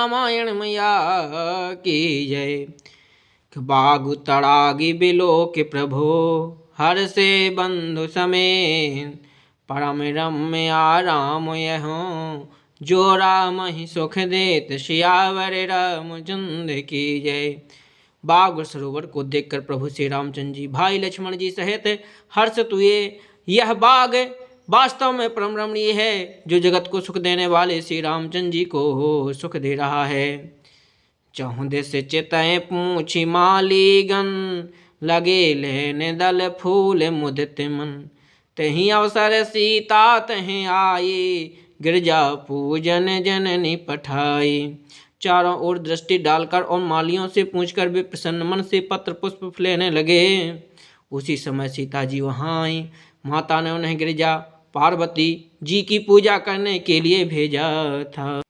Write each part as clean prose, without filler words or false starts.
रामायण मैया की जय। बागु तड़ागी बिलो के प्रभु हर से बंधु समेत, परम रम्य आराम यह जो राम ही सुख देत, सियावर रामचंद्र की जय। बाग सरोवर को देखकर प्रभु श्री रामचंद्र जी भाई लक्ष्मण जी सहित हर्षित हुए। यह बाग वास्तव में परम रमणीय है, जो जगत को सुख देने वाले श्री रामचंद्र जी को सुख दे रहा है। चहुँ दिस चितय पूछी मालीगण, लगे लेने दल फूल मुदित मन। तहीं अवसर सीता तहीं आई, गिरजा पूजन जननी पठाई। चारों ओर दृष्टि डालकर और मालियों से पूछकर वे प्रसन्न मन से पत्र पुष्प लेने लगे। उसी समय सीता जी वहाँ आई। माता ने उन्हें गिरिजा पार्वती जी की पूजा करने के लिए भेजा था।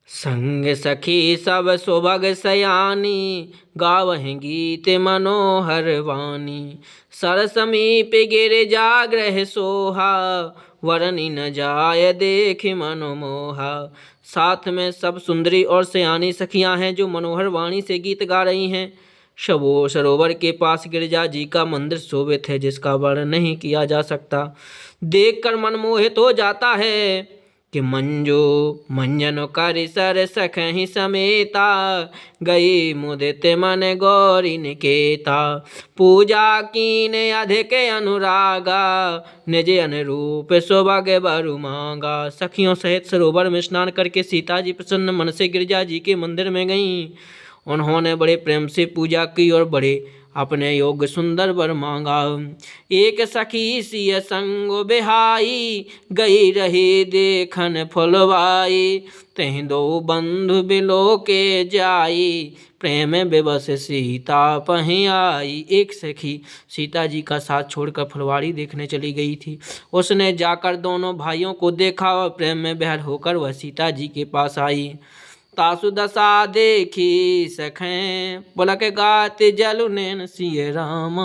संग सखी सब सुभग सयानी, गावहि गीत मनोहर वाणी। सर समीप गिरिजा गृह सोहा, वरनी न जाय देख मनोमोहा। साथ में सब सुंदरी और सयानी सखियां हैं जो मनोहर वाणी से गीत गा रही हैं। शबो सरोवर के पास गिरिजा जी का मंदिर शोभित है, जिसका वर्णन नहीं किया जा सकता। देखकर मन मोहित हो जाता है कि मंजो मंजन कर सर सखहि समेता, गई मुदित मन गौरी निकेता। पूजा कीन अधिक अनुरागा, निज अनुरूप सुभग बरु मांगा। सखियों सहित सरोवर में स्नान करके सीता जी प्रसन्न मन से गिरिजा जी के मंदिर में गईं। उन्होंने बड़े प्रेम से पूजा की और बड़े अपने योग्य सुंदर वर मांगा। एक सखी सिय संग बिहाई, गई रही देखन फुलवाई। तहीं दो बंधु बिलो के जाई, प्रेम विवश सीता पहीं आई। एक सखी सीता जी का साथ छोड़कर फुलवाड़ी देखने चली गई थी। उसने जाकर दोनों भाइयों को देखा और प्रेम में बहल होकर वह सीता जी के पास आई। तासु दशा देखी सखें, पुलक गात जलु नैन सिय राम।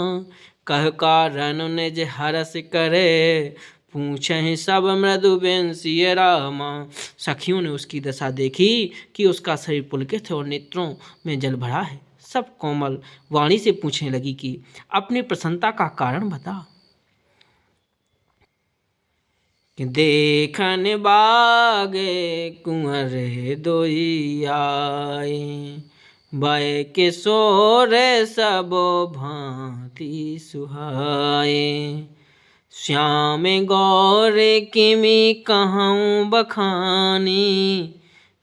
कह कारण निज हरस करे, पूछें सब मृदु बेन सिय राम। सखियों ने उसकी दशा देखी कि उसका शरीर पुलकित है और नेत्रों में जल भरा है। सब कोमल वाणी से पूछने लगी कि अपनी प्रसन्नता का कारण बता। देखन बागे कुंवर दोई आए, बाय किशोर सबो भांति सुहाए। श्याम गौर किमि कहूँ बखानी,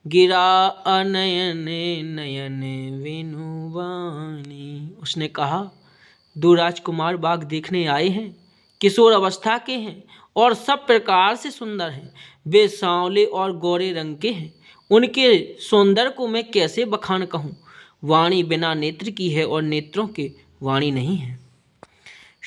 गिरा अनयन नयन विनुवानी। उसने कहा, दो राजकुमार बाग देखने आए हैं, किशोर अवस्था के हैं और सब प्रकार से सुंदर हैं। वे सांवले और गोरे रंग के हैं। उनके सौंदर्य को मैं कैसे बखान कहूँ। वाणी बिना नेत्र की है और नेत्रों के वाणी नहीं है।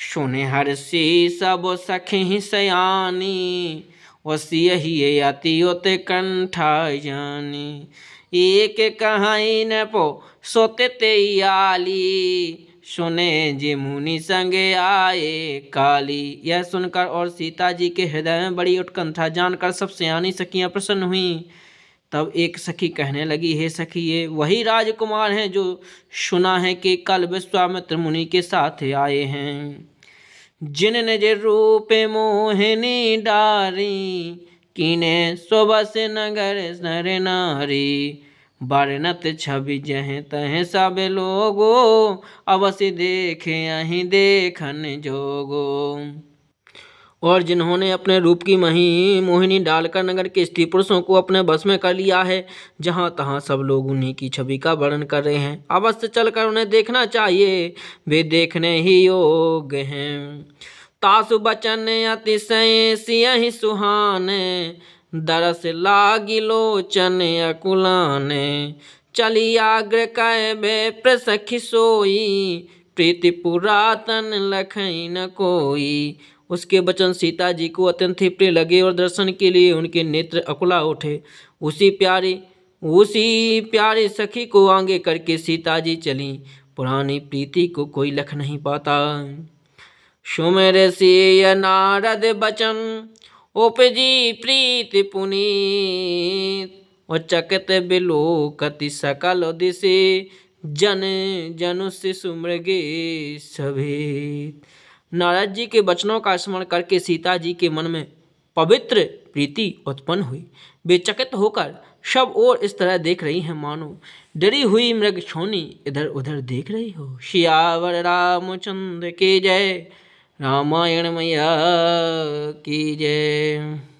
सुने हर्षि सब सखी सयानी, वसियहि अति उत कंठा जानी। एक कहाई न पो सोते आली, सुने जे मुनि संग आए काली। यह सुनकर और सीता जी के हृदय में बड़ी उत्कंठा जानकर सब सयानी सखियां प्रसन्न हुईं। तब एक सखी कहने लगी, हे सखी, ये वही राजकुमार हैं जो सुना है कि कल विश्वामित्र मुनि के साथ आए हैं। जिन निज रूप मोहिनी डारी, कीने सुबस नगर नर नारी। वर्णत छवि जह तह सब लोगो, अवश्य देखे अहीं देखन जोगो। और जिन्होंने अपने रूप की मोहिनी डालकर नगर के स्त्री पुरुषों को अपने बस में कर लिया है, जहाँ तहाँ सब लोग उन्हीं की छवि का वर्णन कर रहे हैं। अवश्य चलकर उन्हें देखना चाहिए, वे देखने ही योग्य हैं। तासु बचन अतिशय सियहि सुहाने, दरस लागी लोचन अकुलाने। चली आग्र कह बे सखी सोई, प्रीति पुरातन लखई न कोई। उसके वचन सीता जी को अत्यंत ही प्रिय लगे और दर्शन के लिए उनके नेत्र अकुला उठे। उसी प्यारी सखी को आगे करके सीता जी चली। पुरानी प्रीति को कोई लख नहीं पाता। सुमेर सिय नारद बचन, उपजी प्रीति पुनीत। चकित बिलोकति सकल दिशे, जन जनुष्य सुमृगे सभेत। नारद जी के वचनों का स्मरण करके सीता जी के मन में पवित्र प्रीति उत्पन्न हुई। वे चकित होकर सब ओर इस तरह देख रही हैं मानो डरी हुई मृग छोनी इधर उधर देख रही हो। सियावर रामचंद्र की जय, रामायण मैया की जय।